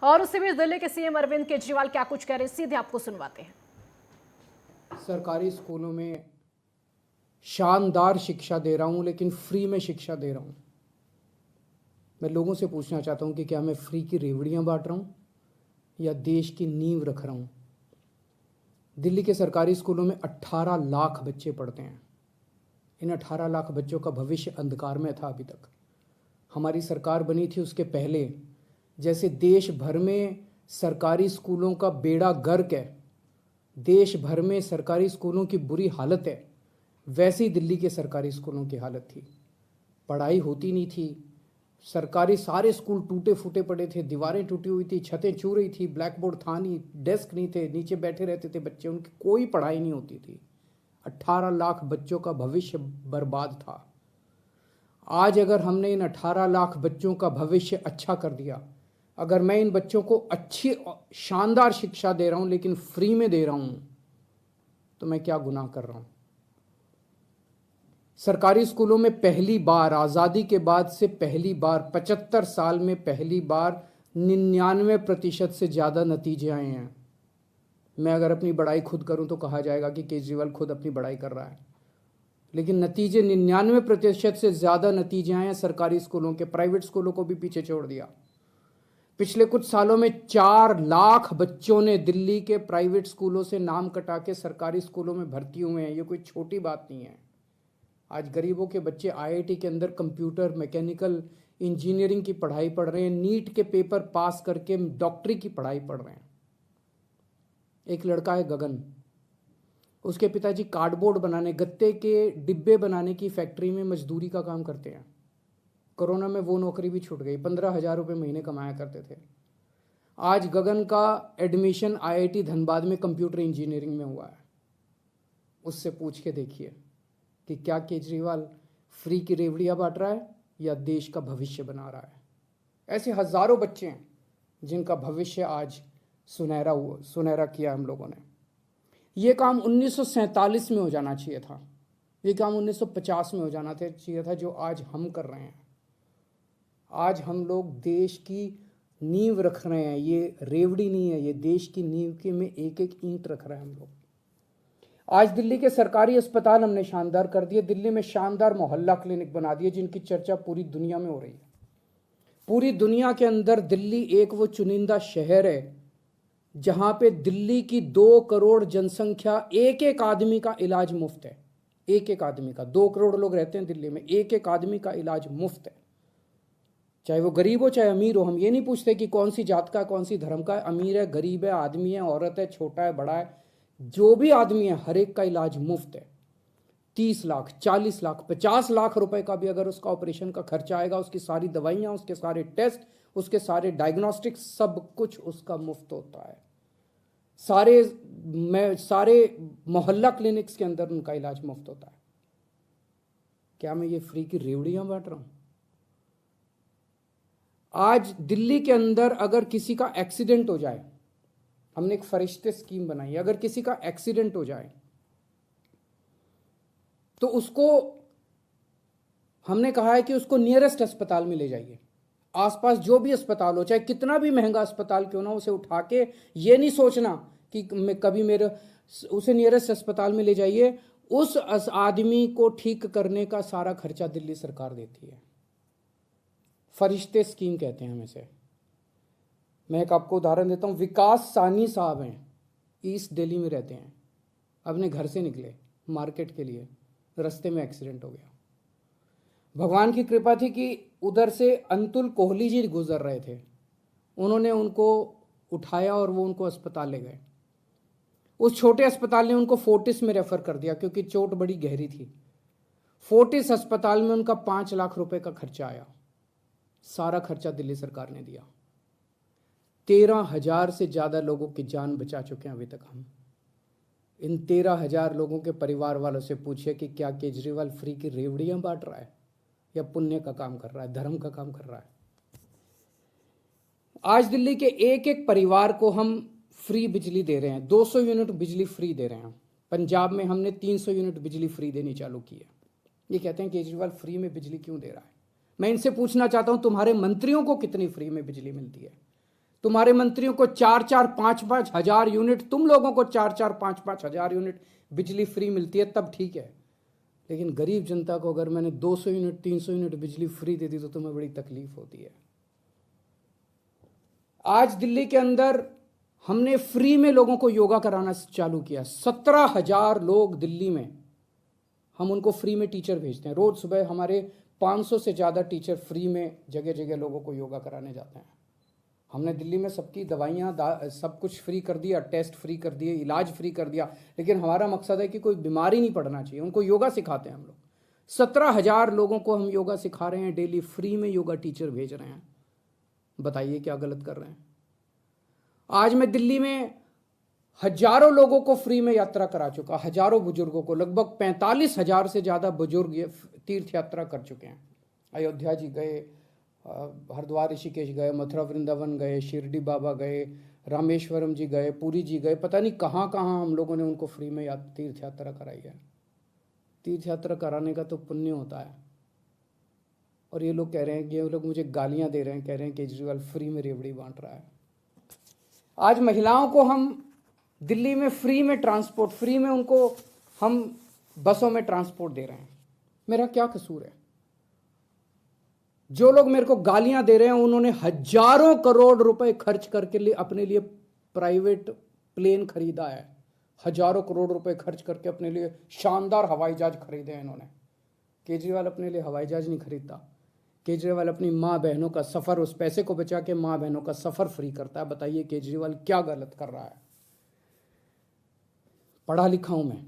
और उसी बीच दिल्ली के सीएम अरविंद केजरीवाल क्या कुछ कह रहे हैं, सीधे आपको सुनवाते हैं। सरकारी स्कूलों में शानदार शिक्षा दे रहा हूं, लेकिन फ्री में शिक्षा दे रहा हूं। मैं लोगों से पूछना चाहता हूं कि क्या मैं फ्री की रेवड़ियां बांट रहा हूं या देश की नींव रख रहा हूं। दिल्ली के सरकारी स्कूलों में 18 लाख बच्चे पढ़ते हैं। इन 18 लाख बच्चों का भविष्य अंधकार में था। अभी तक हमारी सरकार बनी थी उसके पहले जैसे देश भर में सरकारी स्कूलों का बेड़ा गर्क है, देश भर में सरकारी स्कूलों की बुरी हालत है, वैसी दिल्ली के सरकारी स्कूलों की हालत थी। पढ़ाई होती नहीं थी। सरकारी सारे स्कूल टूटे फूटे पड़े थे, दीवारें टूटी हुई थी, छतें छू रही थी, ब्लैक बोर्ड था नहीं, डेस्क नहीं थे, नीचे बैठे रहते थे बच्चे, उनकी कोई पढ़ाई नहीं होती थी। 18 लाख बच्चों का भविष्य बर्बाद था। आज अगर हमने इन 18 लाख बच्चों का भविष्य अच्छा कर दिया, अगर मैं इन बच्चों को अच्छी शानदार शिक्षा दे रहा हूं लेकिन फ्री में दे रहा हूं, तो मैं क्या गुनाह कर रहा हूं। सरकारी स्कूलों में पहली बार आज़ादी के बाद से पहली बार 75 साल में पहली बार 99% से ज़्यादा नतीजे आए हैं। मैं अगर अपनी बड़ाई खुद करूं तो कहा जाएगा कि केजरीवाल खुद अपनी बड़ाई कर रहा है, लेकिन नतीजे 99% से ज़्यादा नतीजे आए हैं सरकारी स्कूलों के। प्राइवेट स्कूलों को भी पीछे छोड़ दिया। पिछले कुछ सालों में 4 लाख बच्चों ने दिल्ली के प्राइवेट स्कूलों से नाम कटा के सरकारी स्कूलों में भर्ती हुए हैं। ये कोई छोटी बात नहीं है। आज गरीबों के बच्चे आईआईटी के अंदर कंप्यूटर, मैकेनिकल इंजीनियरिंग की पढ़ाई पढ़ रहे हैं, नीट के पेपर पास करके डॉक्टरी की पढ़ाई पढ़ रहे हैं। एक लड़का है गगन, उसके पिताजी कार्डबोर्ड बनाने, गत्ते के डिब्बे बनाने की फैक्ट्री में मजदूरी का काम करते हैं। कोरोना में वो नौकरी भी छूट गई। 15,000 रुपये महीने कमाया करते थे। आज गगन का एडमिशन आईआईटी धनबाद में कंप्यूटर इंजीनियरिंग में हुआ है। उससे पूछ के देखिए कि क्या केजरीवाल फ्री की रेवड़ियां बांट रहा है या देश का भविष्य बना रहा है। ऐसे हजारों बच्चे हैं जिनका भविष्य आज सुनहरा किया हम लोगों ने। ये काम 1947 में हो जाना चाहिए था, ये काम 1950 में हो जाना चाहिए था, जो आज हम कर रहे हैं। आज हम लोग देश की नींव रख रहे हैं। ये रेवड़ी नहीं है, ये देश की नींव के में एक एक ईंट रख रहे हैं हम लोग। आज दिल्ली के सरकारी अस्पताल हमने शानदार कर दिए। दिल्ली में शानदार मोहल्ला क्लिनिक बना दिए जिनकी चर्चा पूरी दुनिया में हो रही है। पूरी दुनिया के अंदर दिल्ली एक वो चुनिंदा शहर है जहां पे दिल्ली की 2 करोड़ जनसंख्या, एक एक आदमी का इलाज मुफ्त है। एक एक आदमी का, 2 करोड़ लोग रहते हैं दिल्ली में, एक एक आदमी का इलाज मुफ्त है, चाहे वो गरीब हो चाहे अमीर हो। हम ये नहीं पूछते कि कौन सी जात का, कौन सी धर्म का है, अमीर है, गरीब है, आदमी है, औरत है, छोटा है, बड़ा है, जो भी आदमी है हर एक का इलाज मुफ्त है। 30 लाख, 40 लाख, 50 लाख रुपए का भी अगर उसका ऑपरेशन का खर्चा आएगा, उसकी सारी दवाइयां, उसके सारे टेस्ट, उसके सारे डायग्नोस्टिक, सब कुछ उसका मुफ्त होता है। सारे मोहल्ला क्लिनिक्स के अंदर उनका इलाज मुफ्त होता है। क्या मैं ये फ्री की रेवड़ियां बांट रहा हूं? आज दिल्ली के अंदर अगर किसी का एक्सीडेंट हो जाए, हमने एक फरिश्ते स्कीम बनाई है, अगर किसी का एक्सीडेंट हो जाए तो उसको हमने कहा है कि उसको नियरेस्ट अस्पताल में ले जाइए। आसपास जो भी अस्पताल हो, चाहे कितना भी महंगा अस्पताल क्यों ना, उसे उठा के ये नहीं सोचना कि मैं कभी उसे नियरेस्ट अस्पताल में ले जाइए। उस आदमी को ठीक करने का सारा खर्चा दिल्ली सरकार देती है। फरिश्ते स्कीम कहते हैं हम इसे। मैं एक आपको उदाहरण देता हूं। विकास सानी साहब हैं, ईस्ट दिल्ली में रहते हैं। अपने घर से निकले मार्केट के लिए, रास्ते में एक्सीडेंट हो गया। भगवान की कृपा थी कि उधर से अंतुल कोहली जी गुजर रहे थे, उन्होंने उनको उठाया और वो उनको अस्पताल ले गए। उस छोटे अस्पताल ने उनको फोर्टिस में रेफर कर दिया क्योंकि चोट बड़ी गहरी थी। फोर्टिस अस्पताल में उनका 5 लाख रुपए का खर्चा आया। सारा खर्चा दिल्ली सरकार ने दिया। 13,000 से ज़्यादा लोगों की जान बचा चुके हैं अभी तक हम। इन 13,000 लोगों के परिवार वालों से पूछिए कि क्या केजरीवाल फ्री की रेवड़ियां बांट रहा है या पुण्य का काम कर रहा है, धर्म का काम कर रहा है। आज दिल्ली के एक एक परिवार को हम फ्री बिजली दे रहे हैं। 200 यूनिट बिजली फ्री दे रहे हैं। पंजाब में हमने 300 यूनिट बिजली फ्री देनी चालू की है। ये कहते हैं केजरीवाल फ्री में बिजली क्यों दे रहा है। मैं इनसे पूछना चाहता हूं, तुम्हारे मंत्रियों को कितनी फ्री में बिजली मिलती है? तुम्हारे मंत्रियों को 4-4, 5-5 हजार यूनिट, तुम लोगों को 4-4, 5-5 हजार यूनिट बिजली फ्री मिलती है, तब ठीक है। लेकिन गरीब जनता को अगर मैंने 200 यूनिट, 300 यूनिट बिजली फ्री दे दी तो तुम्हें बड़ी तकलीफ होती है। आज दिल्ली के अंदर हमने फ्री में लोगों को योगा कराना चालू किया। 17,000 लोग दिल्ली में, हम उनको फ्री में टीचर भेजते हैं। रोज सुबह हमारे 500 से ज़्यादा टीचर फ्री में जगह जगह लोगों को योगा कराने जाते हैं। हमने दिल्ली में सबकी दवाइयाँ सब कुछ फ्री कर दिया, टेस्ट फ्री कर दिए, इलाज फ्री कर दिया, लेकिन हमारा मकसद है कि कोई बीमारी नहीं पड़ना चाहिए। उनको योगा सिखाते हैं हम लोग। 17,000 लोगों को हम योगा सिखा रहे हैं, डेली फ्री में योगा टीचर भेज रहे हैं। बताइए क्या गलत कर रहे हैं? आज मैं दिल्ली में हजारों लोगों को फ्री में यात्रा करा चुका, हजारों बुजुर्गों को, लगभग 45,000 से ज़्यादा बुजुर्ग ये तीर्थ यात्रा कर चुके हैं। अयोध्या जी गए, हरिद्वार ऋषिकेश गए, मथुरा वृंदावन गए, शिरडी बाबा गए, रामेश्वरम जी गए, पुरी जी गए, पता नहीं कहाँ कहाँ हम लोगों ने उनको फ्री में तीर्थ यात्रा कराई है। तीर्थ यात्रा कराने का तो पुण्य होता है। और ये लोग कह रहे हैं कि ये लोग मुझे गालियाँ दे रहे हैं, कह रहे हैं केजरीवाल फ्री में रेवड़ी बांट रहा है। आज महिलाओं को हम दिल्ली में फ्री में ट्रांसपोर्ट, फ्री में उनको हम बसों में ट्रांसपोर्ट दे रहे हैं। मेरा क्या कसूर है? जो लोग मेरे को गालियां दे रहे हैं उन्होंने हजारों करोड़ रुपए खर्च करके लिए अपने लिए प्राइवेट प्लेन खरीदा है। हजारों करोड़ रुपए खर्च करके अपने लिए शानदार हवाई जहाज खरीदे हैं इन्होंने। केजरीवाल अपने लिए हवाई जहाज नहीं खरीदता। केजरीवाल अपनी माँ बहनों का सफ़र, उस पैसे को बचा के माँ बहनों का सफ़र फ्री करता है। बताइए केजरीवाल क्या गलत कर रहा है? पढ़ा लिखा हूँ मैं,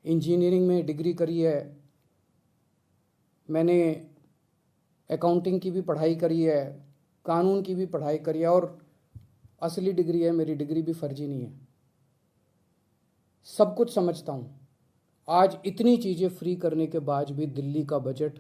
इंजीनियरिंग में डिग्री करी है मैंने, अकाउंटिंग की भी पढ़ाई करी है, कानून की भी पढ़ाई करी है, और असली डिग्री है मेरी, डिग्री भी फर्जी नहीं है। सब कुछ समझता हूँ। आज इतनी चीज़ें फ्री करने के बाद भी दिल्ली का बजट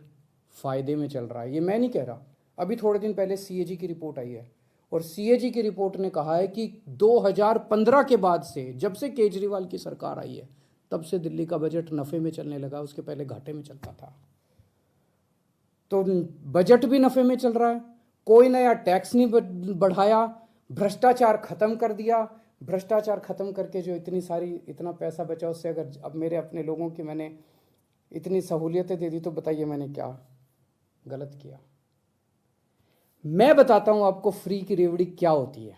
फ़ायदे में चल रहा है। ये मैं नहीं कह रहा। अभी थोड़े दिन पहले सीएजी की रिपोर्ट आई है, और सीएजी की रिपोर्ट ने कहा है कि 2015 के बाद से, जब से केजरीवाल की सरकार आई है, तब से दिल्ली का बजट नफ़े में चलने लगा। उसके पहले घाटे में चलता था। तो बजट भी नफ़े में चल रहा है, कोई नया टैक्स नहीं बढ़ाया, भ्रष्टाचार खत्म कर दिया। भ्रष्टाचार खत्म करके जो इतना पैसा बचा, उससे अगर अब मेरे अपने लोगों की मैंने इतनी सहूलियतें दे दी, तो बताइए मैंने क्या गलत किया? मैं बताता हूं आपको फ्री की रेवड़ी क्या होती है,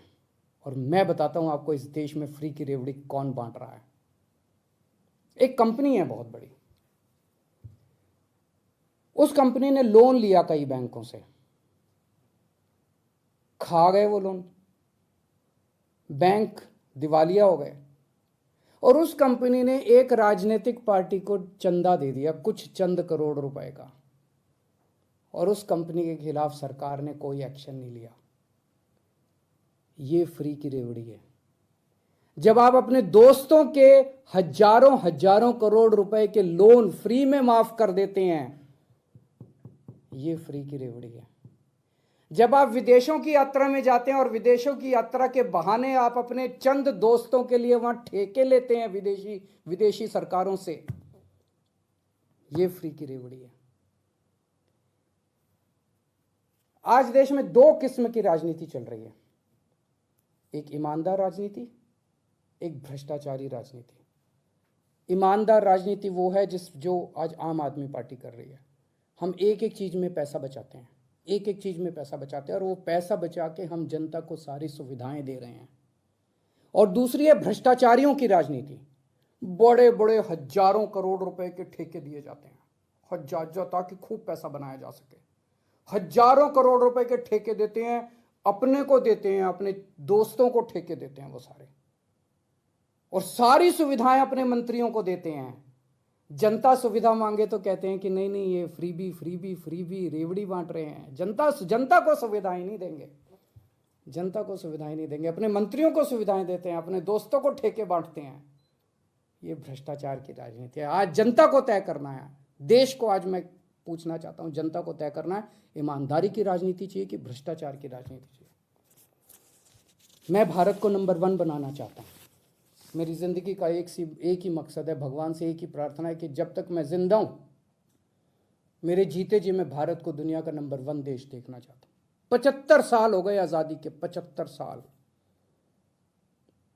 और मैं बताता हूं आपको इस देश में फ्री की रेवड़ी कौन बांट रहा है। एक कंपनी है बहुत बड़ी, उस कंपनी ने लोन लिया कई बैंकों से, खा गए वो लोन, बैंक दिवालिया हो गए, और उस कंपनी ने एक राजनीतिक पार्टी को चंदा दे दिया, कुछ चंद करोड़ रुपए का, और उस कंपनी के खिलाफ सरकार ने कोई एक्शन नहीं लिया। ये फ्री की रेवड़ी है। जब आप अपने दोस्तों के हजारों हजारों करोड़ रुपए के लोन फ्री में माफ कर देते हैं, ये फ्री की रेवड़ी है। जब आप विदेशों की यात्रा में जाते हैं और विदेशों की यात्रा के बहाने आप अपने चंद दोस्तों के लिए वहां ठेके लेते हैं विदेशी सरकारों से, ये फ्री की रेवड़ी है। आज देश में दो किस्म की राजनीति चल रही है, एक ईमानदार राजनीति, एक भ्रष्टाचारी राजनीति। ईमानदार राजनीति वो है जो आज आम आदमी पार्टी कर रही है। हम एक एक चीज में पैसा बचाते हैं, एक एक चीज में पैसा बचाते हैं, और वो पैसा बचा के हम जनता को सारी सुविधाएं दे रहे हैं। और दूसरी है भ्रष्टाचारियों की राजनीति। बड़े बड़े हजारों करोड़ रुपए के ठेके दिए जाते हैं, हजार, ताकि खूब पैसा बनाया जा सके। हजारों करोड़ रुपए के ठेके देते हैं, अपने को देते हैं, अपने दोस्तों को ठेके देते हैं वो सारे, और सारी सुविधाएं अपने मंत्रियों को देते हैं। जनता सुविधा मांगे तो कहते हैं कि नहीं नहीं, ये फ्री भी रेवड़ी बांट रहे हैं। जनता को सुविधाएं नहीं देंगे, जनता को सुविधाएं नहीं देंगे, अपने मंत्रियों को सुविधाएं देते हैं, अपने दोस्तों को ठेके बांटते हैं। ये भ्रष्टाचार की राजनीति है। आज जनता को तय करना है, देश को आज मैं पूछना चाहता हूं, जनता को तय करना है, ईमानदारी की राजनीति चाहिए कि भ्रष्टाचार की राजनीति चाहिए। मैं भारत को नंबर 1 बनाना चाहता हूं। मेरी ज़िंदगी का एक ही मकसद है, भगवान से एक ही प्रार्थना है कि जब तक मैं जिंदा हूं, मेरे जीते जी मैं भारत को दुनिया का नंबर 1 देश देखना चाहता हूं। 75 साल हो गए आज़ादी के, 75 साल।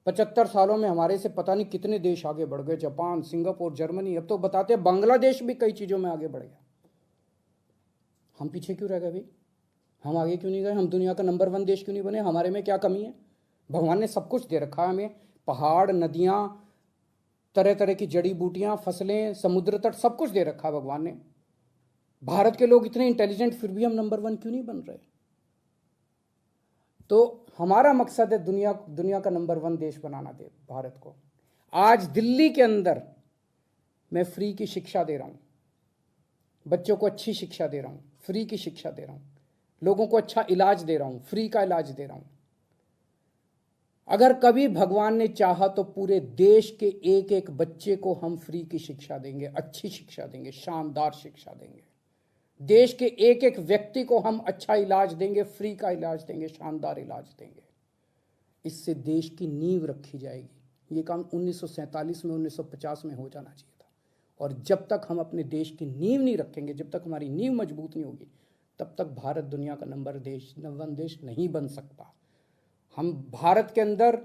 75 सालों में हमारे से पता नहीं कितने देश आगे बढ़ गए, जापान, सिंगापुर, जर्मनी, अब तो बताते हैं बांग्लादेश भी कई चीज़ों में आगे बढ़ गया। हम पीछे क्यों रह गए भाई? हम आगे क्यों नहीं गए? हम दुनिया का नंबर 1 देश क्यों नहीं बने? हमारे में क्या कमी है? भगवान ने सब कुछ दे रखा है हमें, पहाड़, नदियाँ, तरह तरह की जड़ी बूटियाँ, फसलें, समुद्र तट, सब कुछ दे रखा है भगवान ने। भारत के लोग इतने इंटेलिजेंट, फिर भी हम नंबर 1 क्यों नहीं बन रहे? तो हमारा मकसद है दुनिया का नंबर 1 देश बनाना, दे भारत को। आज दिल्ली के अंदर मैं फ्री की शिक्षा दे रहा हूँ, बच्चों को अच्छी शिक्षा दे रहा हूँ, फ्री की शिक्षा दे रहा हूँ, लोगों को अच्छा इलाज दे रहा हूँ, फ्री का इलाज दे रहा हूँ। अगर कभी भगवान ने चाहा तो पूरे देश के एक एक बच्चे को हम फ्री की शिक्षा देंगे, अच्छी शिक्षा देंगे, शानदार शिक्षा देंगे। देश के एक एक व्यक्ति को हम अच्छा इलाज देंगे, फ्री का इलाज देंगे, शानदार इलाज देंगे। इससे देश की नींव रखी जाएगी। ये काम 1947 में, 1950 में हो जाना चाहिए था। और जब तक हम अपने देश की नींव नहीं रखेंगे, जब तक हमारी नींव मजबूत नहीं होगी, तब तक भारत दुनिया का नंबर 1 देश नहीं बन सकता। हम भारत के अंदर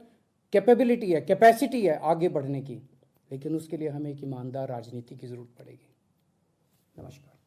कैपेबिलिटी है, कैपेसिटी है आगे बढ़ने की, लेकिन उसके लिए हमें एक ईमानदार राजनीति की ज़रूरत पड़ेगी। नमस्कार।